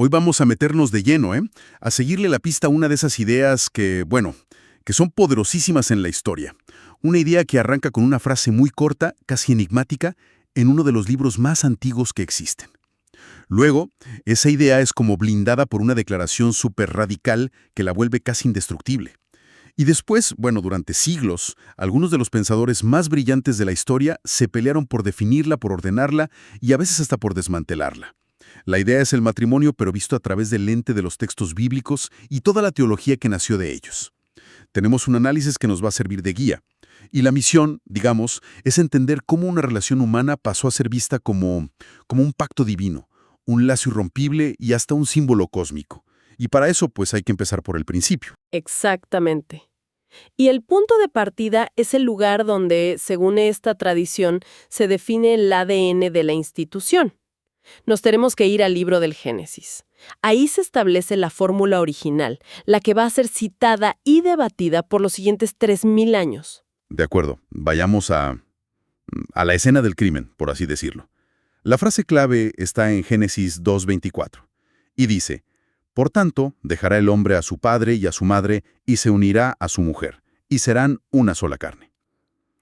Hoy vamos a meternos de lleno, a seguirle la pista a una de esas ideas que, bueno, que son poderosísimas en la historia. Una idea que arranca con una frase muy corta, casi enigmática, en uno de los libros más antiguos que existen. Luego, esa idea es como blindada por una declaración súper radical que la vuelve casi indestructible. Y después, bueno, durante siglos, algunos de los pensadores más brillantes de la historia se pelearon por definirla, por ordenarla y a veces hasta por desmantelarla. La idea es el matrimonio, pero visto a través del lente de los textos bíblicos y toda la teología que nació de ellos. Tenemos un análisis que nos va a servir de guía. Y la misión, digamos, es entender cómo una relación humana pasó a ser vista como un pacto divino, un lazo irrompible y hasta un símbolo cósmico. Y para eso, pues hay que empezar por el principio. Exactamente. Y el punto de partida es el lugar donde, según esta tradición, se define el ADN de la institución. Nos tenemos que ir al libro del Génesis. Ahí se establece la fórmula original, la que va a ser citada y debatida por los siguientes 3000 años. De acuerdo, vayamos a la escena del crimen, por así decirlo. La frase clave está en Génesis 2:24 y dice: «Por tanto, dejará el hombre a su padre y a su madre y se unirá a su mujer, y serán una sola carne».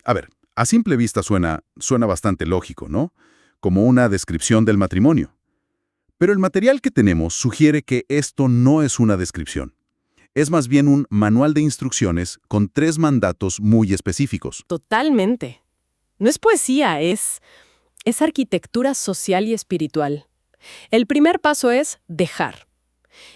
A ver, a simple vista suena bastante lógico, ¿no? Como una descripción del matrimonio. Pero el material que tenemos sugiere que esto no es una descripción. Es más bien un manual de instrucciones con 3 mandatos muy específicos. Totalmente. No es poesía, es arquitectura social y espiritual. El primer paso es dejar.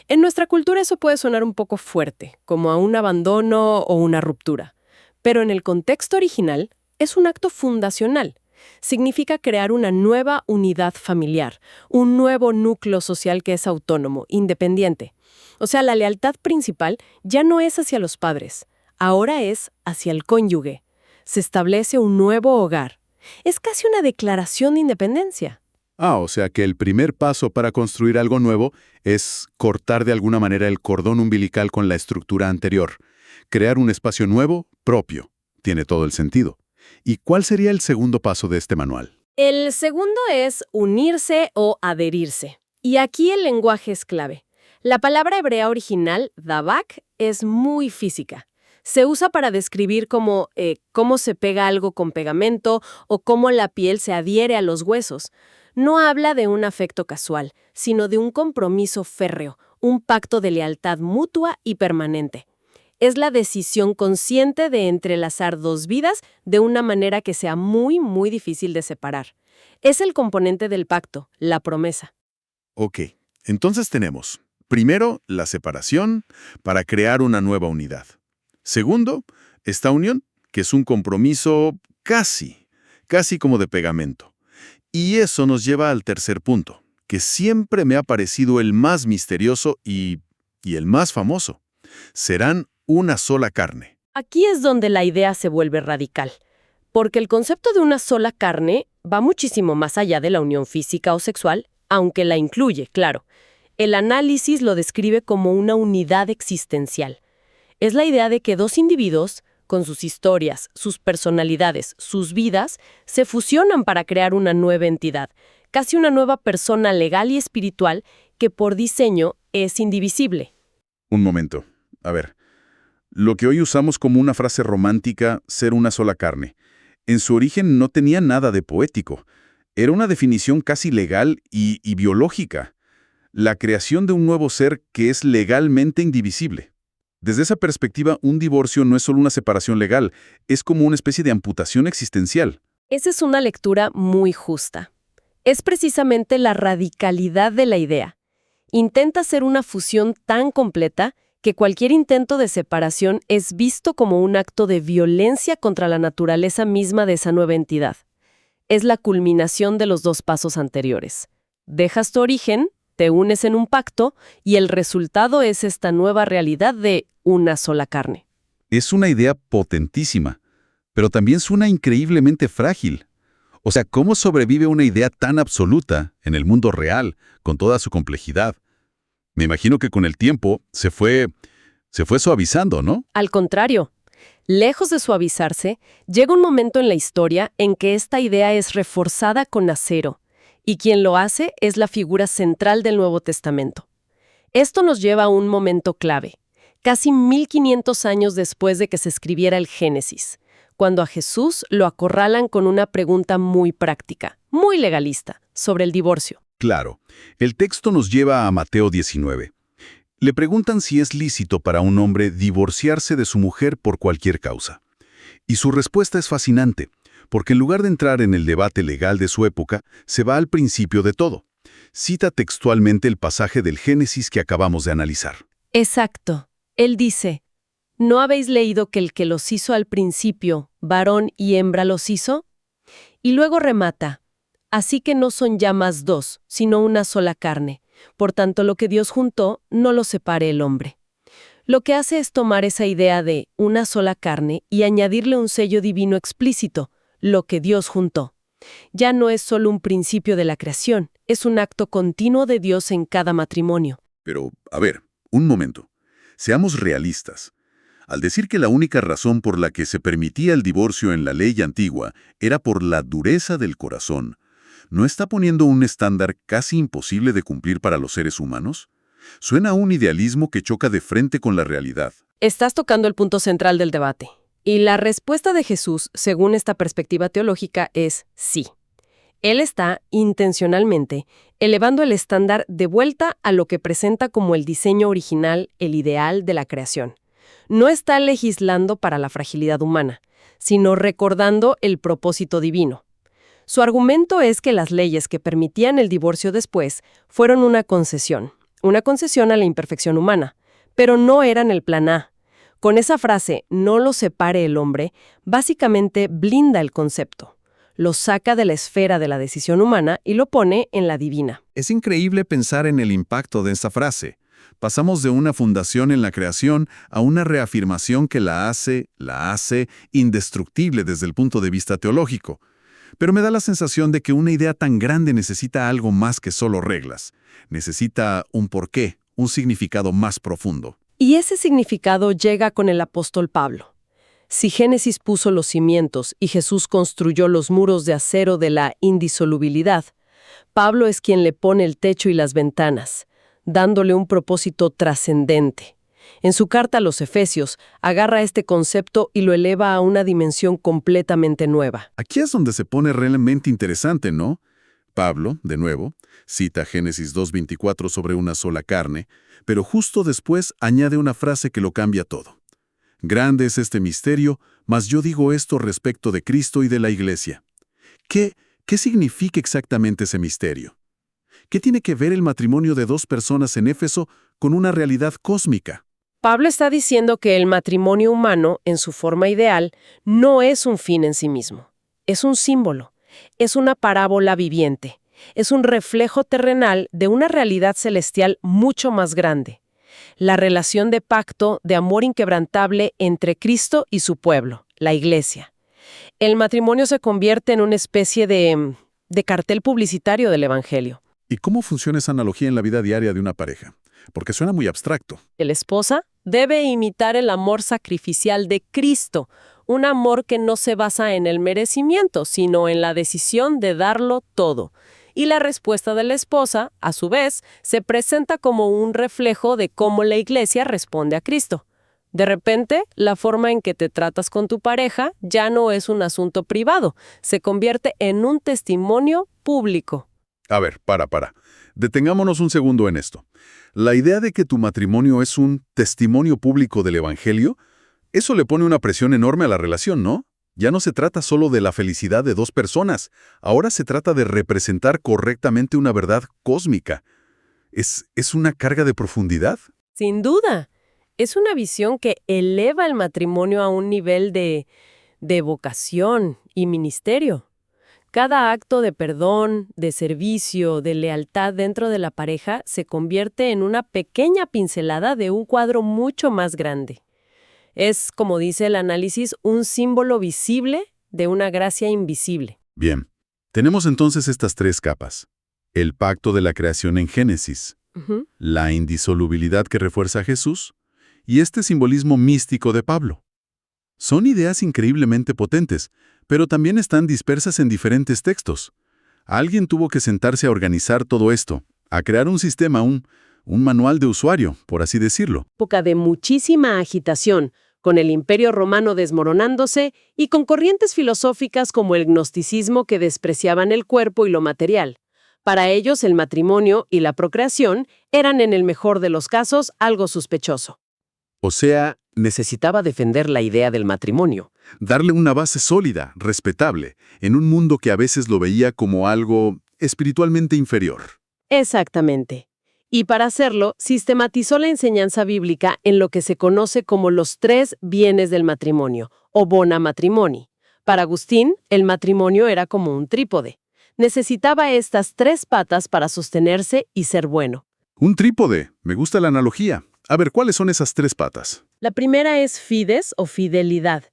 En nuestra cultura eso puede sonar un poco fuerte, como a un abandono o una ruptura. Pero en el contexto original es un acto fundacional. Significa crear una nueva unidad familiar, un nuevo núcleo social que es autónomo, independiente. O sea, la lealtad principal ya no es hacia los padres, ahora es hacia el cónyuge. Se establece un nuevo hogar. Es casi una declaración de independencia. O sea que el primer paso para construir algo nuevo es cortar de alguna manera el cordón umbilical con la estructura anterior. Crear un espacio nuevo, propio. Tiene todo el sentido. ¿Y cuál sería el segundo paso de este manual? El segundo es unirse o adherirse. Y aquí el lenguaje es clave. La palabra hebrea original, davak, es muy física. Se usa para describir cómo se pega algo con pegamento o cómo la piel se adhiere a los huesos. No habla de un afecto casual, sino de un compromiso férreo, un pacto de lealtad mutua y permanente. Es la decisión consciente de entrelazar 2 vidas de una manera que sea muy, muy difícil de separar. Es el componente del pacto, la promesa. Ok, entonces tenemos, primero, la separación para crear una nueva unidad. Segundo, esta unión, que es un compromiso casi como de pegamento. Y eso nos lleva al tercer punto, que siempre me ha parecido el más misterioso y el más famoso. Serán una sola carne. Aquí es donde la idea se vuelve radical, porque el concepto de una sola carne va muchísimo más allá de la unión física o sexual, aunque la incluye, claro. El análisis lo describe como una unidad existencial. Es la idea de que 2 individuos, con sus historias, sus personalidades, sus vidas, se fusionan para crear una nueva entidad, casi una nueva persona legal y espiritual que por diseño es indivisible. Un momento. A ver, lo que hoy usamos como una frase romántica, ser una sola carne, en su origen no tenía nada de poético. Era una definición casi legal y biológica. La creación de un nuevo ser que es legalmente indivisible. Desde esa perspectiva, un divorcio no es solo una separación legal, es como una especie de amputación existencial. Esa es una lectura muy justa. Es precisamente la radicalidad de la idea. Intenta hacer una fusión tan completa que cualquier intento de separación es visto como un acto de violencia contra la naturaleza misma de esa nueva entidad. Es la culminación de los 2 pasos anteriores. Dejas tu origen, te unes en un pacto y el resultado es esta nueva realidad de una sola carne. Es una idea potentísima, pero también suena increíblemente frágil. O sea, ¿cómo sobrevive una idea tan absoluta en el mundo real, con toda su complejidad? Me imagino que con el tiempo se fue suavizando, ¿no? Al contrario, lejos de suavizarse, llega un momento en la historia en que esta idea es reforzada con acero, y quien lo hace es la figura central del Nuevo Testamento, Esto nos lleva a un momento clave, casi 1500 años después de que se escribiera el Génesis, cuando a Jesús lo acorralan con una pregunta muy práctica, muy legalista, sobre el divorcio. Claro, el texto nos lleva a Mateo 19. Le preguntan si es lícito para un hombre divorciarse de su mujer por cualquier causa. Y su respuesta es fascinante, porque en lugar de entrar en el debate legal de su época, se va al principio de todo. Cita textualmente el pasaje del Génesis que acabamos de analizar. Exacto. Él dice, ¿no habéis leído que el que los hizo al principio, varón y hembra los hizo? Y luego remata, así que no son ya más dos, sino una sola carne. Por tanto, lo que Dios juntó, no lo separe el hombre. Lo que hace es tomar esa idea de una sola carne y añadirle un sello divino explícito, lo que Dios juntó. Ya no es solo un principio de la creación, es un acto continuo de Dios en cada matrimonio. Pero, a ver, un momento. Seamos realistas. Al decir que la única razón por la que se permitía el divorcio en la ley antigua era por la dureza del corazón, ¿no está poniendo un estándar casi imposible de cumplir para los seres humanos? Suena a un idealismo que choca de frente con la realidad. Estás tocando el punto central del debate. Y la respuesta de Jesús, según esta perspectiva teológica, es sí. Él está, intencionalmente, elevando el estándar de vuelta a lo que presenta como el diseño original, el ideal de la creación. No está legislando para la fragilidad humana, sino recordando el propósito divino. Su argumento es que las leyes que permitían el divorcio después fueron una concesión a la imperfección humana, pero no eran el plan A. Con esa frase, no lo separe el hombre, básicamente blinda el concepto. Lo saca de la esfera de la decisión humana y lo pone en la divina. Es increíble pensar en el impacto de esta frase. Pasamos de una fundación en la creación a una reafirmación que la hace indestructible desde el punto de vista teológico. Pero me da la sensación de que una idea tan grande necesita algo más que solo reglas. Necesita un porqué, un significado más profundo. Y ese significado llega con el apóstol Pablo. Si Génesis puso los cimientos y Jesús construyó los muros de acero de la indisolubilidad, Pablo es quien le pone el techo y las ventanas, dándole un propósito trascendente. En su carta a los Efesios, agarra este concepto y lo eleva a una dimensión completamente nueva. Aquí es donde se pone realmente interesante, ¿no? Pablo, de nuevo, cita Génesis 2:24 sobre una sola carne, pero justo después añade una frase que lo cambia todo. Grande es este misterio, mas yo digo esto respecto de Cristo y de la Iglesia. ¿Qué significa exactamente ese misterio? ¿Qué tiene que ver el matrimonio de dos personas en Éfeso con una realidad cósmica? Pablo está diciendo que el matrimonio humano, en su forma ideal, no es un fin en sí mismo. Es un símbolo. Es una parábola viviente. Es un reflejo terrenal de una realidad celestial mucho más grande. La relación de pacto, de amor inquebrantable entre Cristo y su pueblo, la Iglesia. El matrimonio se convierte en una especie de cartel publicitario del Evangelio. ¿Y cómo funciona esa analogía en la vida diaria de una pareja? Porque suena muy abstracto. La esposa debe imitar el amor sacrificial de Cristo, un amor que no se basa en el merecimiento, sino en la decisión de darlo todo. Y la respuesta de la esposa, a su vez, se presenta como un reflejo de cómo la Iglesia responde a Cristo. De repente, la forma en que te tratas con tu pareja ya no es un asunto privado, se convierte en un testimonio público. A ver, para. Detengámonos un segundo en esto. La idea de que tu matrimonio es un testimonio público del Evangelio, eso le pone una presión enorme a la relación, ¿no? Ya no se trata solo de la felicidad de dos personas, ahora se trata de representar correctamente una verdad cósmica. ¿Es una carga de profundidad? Sin duda. Es una visión que eleva el matrimonio a un nivel de vocación y ministerio. Cada acto de perdón, de servicio, de lealtad dentro de la pareja se convierte en una pequeña pincelada de un cuadro mucho más grande. Es, como dice el análisis, un símbolo visible de una gracia invisible. Bien, tenemos entonces estas tres capas. El pacto de la creación en Génesis, la indisolubilidad que refuerza a Jesús y este simbolismo místico de Pablo. Son ideas increíblemente potentes, pero también están dispersas en diferentes textos. Alguien tuvo que sentarse a organizar todo esto, a crear un sistema, un Un manual de usuario, por así decirlo. Época de muchísima agitación, con el Imperio Romano desmoronándose y con corrientes filosóficas como el gnosticismo que despreciaban el cuerpo y lo material. Para ellos, el matrimonio y la procreación eran, en el mejor de los casos, algo sospechoso. O sea, necesitaba defender la idea del matrimonio. Darle una base sólida, respetable, en un mundo que a veces lo veía como algo espiritualmente inferior. Exactamente. Y para hacerlo, sistematizó la enseñanza bíblica en lo que se conoce como los 3 bienes del matrimonio, o bona matrimoni. Para Agustín, el matrimonio era como un trípode. Necesitaba estas 3 patas para sostenerse y ser bueno. Un trípode, me gusta la analogía. A ver, ¿cuáles son esas 3 patas? La primera es fides o fidelidad.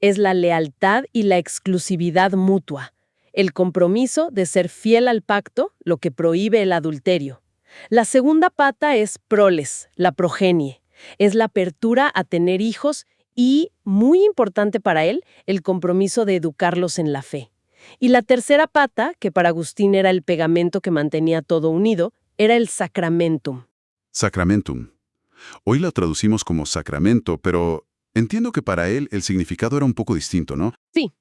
Es la lealtad y la exclusividad mutua. El compromiso de ser fiel al pacto, lo que prohíbe el adulterio. La segunda pata es proles, la progenie. Es la apertura a tener hijos y, muy importante para él, el compromiso de educarlos en la fe. Y la tercera pata, que para Agustín era el pegamento que mantenía todo unido, era el sacramentum. Sacramentum. Hoy la traducimos como sacramento, pero entiendo que para él el significado era un poco distinto, ¿no? Sí,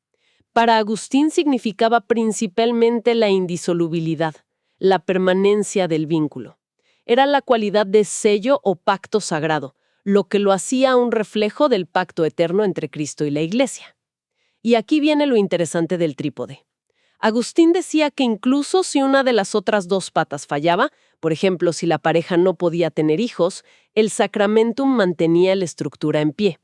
para Agustín significaba principalmente la indisolubilidad, la permanencia del vínculo. Era la cualidad de sello o pacto sagrado, lo que lo hacía un reflejo del pacto eterno entre Cristo y la Iglesia. Y aquí viene lo interesante del trípode. Agustín decía que incluso si una de las otras 2 patas fallaba, por ejemplo, si la pareja no podía tener hijos, el sacramentum mantenía la estructura en pie.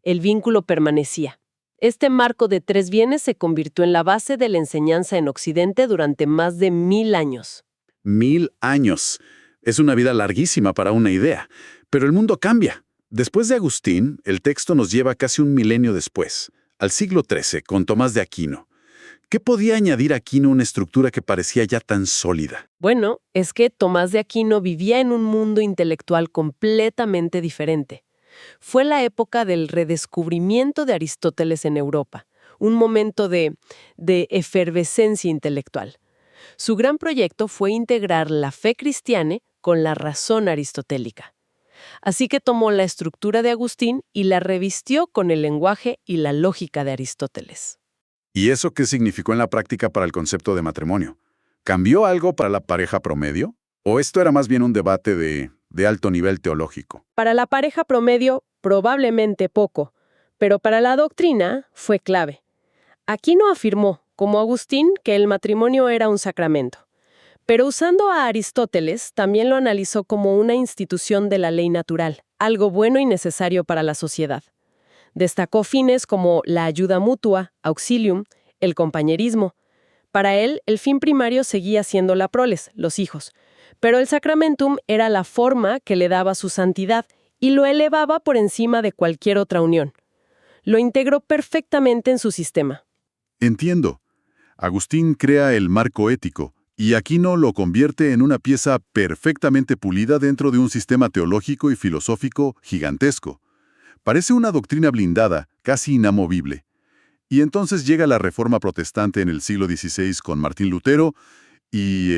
El vínculo permanecía. Este marco de 3 bienes se convirtió en la base de la enseñanza en Occidente durante más de 1000 años. 1000 años. Es una vida larguísima para una idea. Pero el mundo cambia. Después de Agustín, el texto nos lleva casi un milenio después, al siglo XIII, con Tomás de Aquino. ¿Qué podía añadir Aquino a una estructura que parecía ya tan sólida? Bueno, es que Tomás de Aquino vivía en un mundo intelectual completamente diferente. Fue la época del redescubrimiento de Aristóteles en Europa, un momento de efervescencia intelectual. Su gran proyecto fue integrar la fe cristiana con la razón aristotélica. Así que tomó la estructura de Agustín y la revistió con el lenguaje y la lógica de Aristóteles. ¿Y eso qué significó en la práctica para el concepto de matrimonio? ¿Cambió algo para la pareja promedio? ¿O esto era más bien un debate de alto nivel teológico? Para la pareja promedio, probablemente poco, pero para la doctrina fue clave. Aquino afirmó, como Agustín, que el matrimonio era un sacramento. Pero usando a Aristóteles, también lo analizó como una institución de la ley natural, algo bueno y necesario para la sociedad. Destacó fines como la ayuda mutua, auxilium, el compañerismo. Para él, el fin primario seguía siendo la proles, los hijos, pero el sacramentum era la forma que le daba su santidad y lo elevaba por encima de cualquier otra unión. Lo integró perfectamente en su sistema. Entiendo. Agustín crea el marco ético, y Aquino lo convierte en una pieza perfectamente pulida dentro de un sistema teológico y filosófico gigantesco. Parece una doctrina blindada, casi inamovible. Y entonces llega la Reforma Protestante en el siglo XVI con Martín Lutero y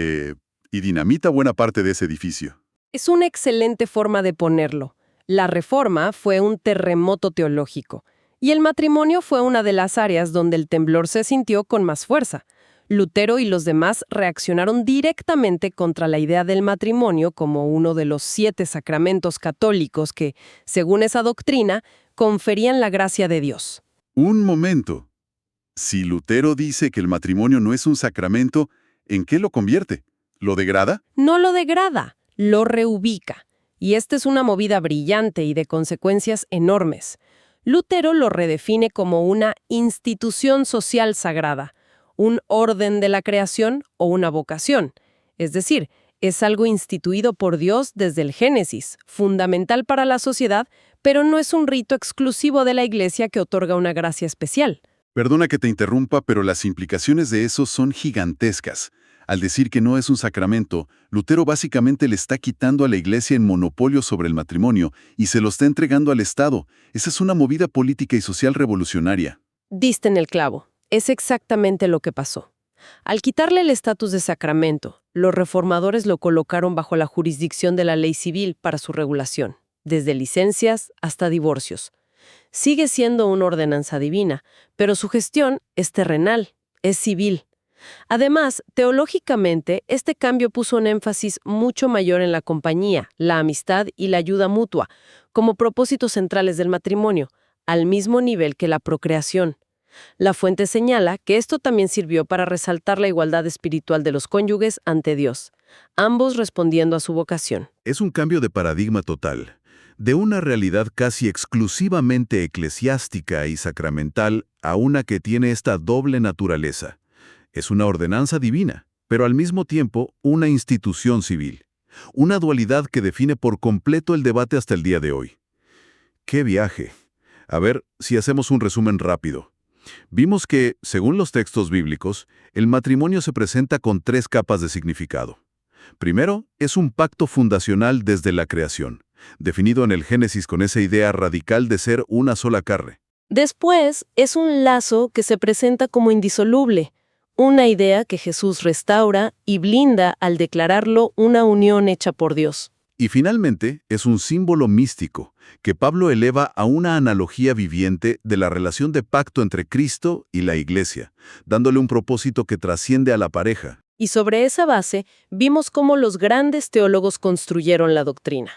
dinamita buena parte de ese edificio. Es una excelente forma de ponerlo. La Reforma fue un terremoto teológico, y el matrimonio fue una de las áreas donde el temblor se sintió con más fuerza. Lutero y los demás reaccionaron directamente contra la idea del matrimonio como uno de los 7 sacramentos católicos que, según esa doctrina, conferían la gracia de Dios. Un momento. Si Lutero dice que el matrimonio no es un sacramento, ¿en qué lo convierte? ¿Lo degrada? No lo degrada, lo reubica. Y esta es una movida brillante y de consecuencias enormes. Lutero lo redefine como una institución social sagrada, un orden de la creación o una vocación. Es decir, es algo instituido por Dios desde el Génesis, fundamental para la sociedad, pero no es un rito exclusivo de la Iglesia que otorga una gracia especial. Perdona que te interrumpa, pero las implicaciones de eso son gigantescas. Al decir que no es un sacramento, Lutero básicamente le está quitando a la Iglesia el monopolio sobre el matrimonio y se lo está entregando al Estado. Esa es una movida política y social revolucionaria. Diste en el clavo. Es exactamente lo que pasó. Al quitarle el estatus de sacramento, los reformadores lo colocaron bajo la jurisdicción de la ley civil para su regulación, desde licencias hasta divorcios. Sigue siendo una ordenanza divina, pero su gestión es terrenal, es civil. Además, teológicamente, este cambio puso un énfasis mucho mayor en la compañía, la amistad y la ayuda mutua, como propósitos centrales del matrimonio, al mismo nivel que la procreación. La fuente señala que esto también sirvió para resaltar la igualdad espiritual de los cónyuges ante Dios, ambos respondiendo a su vocación. Es un cambio de paradigma total, de una realidad casi exclusivamente eclesiástica y sacramental a una que tiene esta doble naturaleza. Es una ordenanza divina, pero al mismo tiempo una institución civil. Una dualidad que define por completo el debate hasta el día de hoy. ¡Qué viaje! A ver si hacemos un resumen rápido. Vimos que, según los textos bíblicos, el matrimonio se presenta con 3 capas de significado. Primero, es un pacto fundacional desde la creación, definido en el Génesis con esa idea radical de ser una sola carne. Después, es un lazo que se presenta como indisoluble, una idea que Jesús restaura y blinda al declararlo una unión hecha por Dios. Y finalmente, es un símbolo místico, que Pablo eleva a una analogía viviente de la relación de pacto entre Cristo y la Iglesia, dándole un propósito que trasciende a la pareja. Y sobre esa base, vimos cómo los grandes teólogos construyeron la doctrina.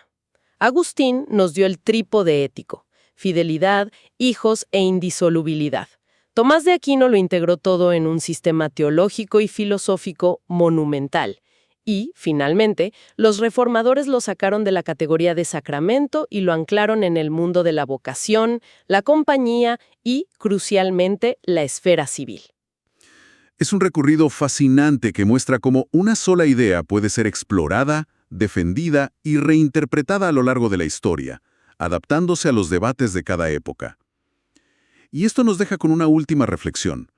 Agustín nos dio el trípode ético: fidelidad, hijos e indisolubilidad. Tomás de Aquino lo integró todo en un sistema teológico y filosófico monumental. Y, finalmente, los reformadores lo sacaron de la categoría de sacramento y lo anclaron en el mundo de la vocación, la compañía y, crucialmente, la esfera civil. Es un recorrido fascinante que muestra cómo una sola idea puede ser explorada, defendida y reinterpretada a lo largo de la historia, adaptándose a los debates de cada época. Y esto nos deja con una última reflexión.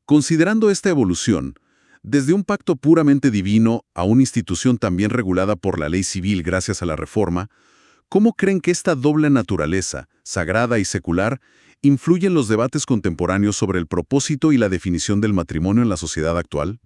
Considerando esta evolución, desde un pacto puramente divino a una institución también regulada por la ley civil gracias a la Reforma, ¿cómo creen que esta doble naturaleza, sagrada y secular, influye en los debates contemporáneos sobre el propósito y la definición del matrimonio en la sociedad actual?